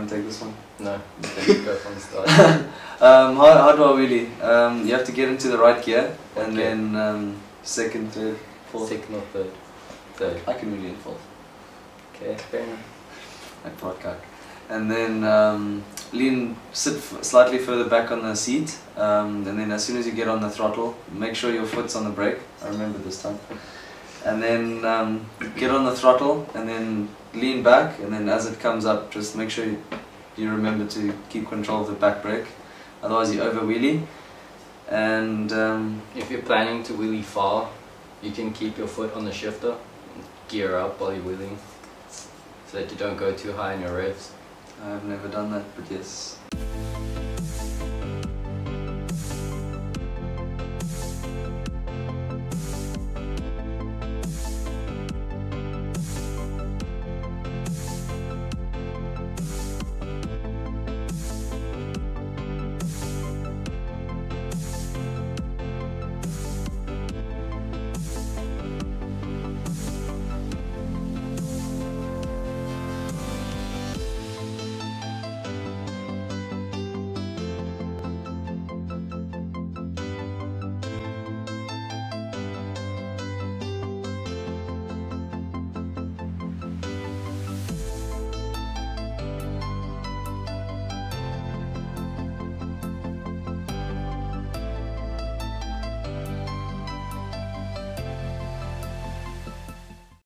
want to take this one? No, you go from the start. How do I wheelie? You have to get into the right gear, and Okay. then second, third, fourth. Second or third? Third. I can wheelie in fourth. Okay, fair enough. Like podcast. And then sit slightly further back on the seat, and then as soon as you get on the throttle, make sure your foot's on the brake. I remember this time. And then get on the throttle, and then lean back, and then as it comes up, just make sure you remember to keep control of the back brake. Otherwise, you over wheelie. And if you're planning to wheelie far, you can keep your foot on the shifter, and gear up while you're wheeling, so that you don't go too high in your revs. I've never done that, but yes.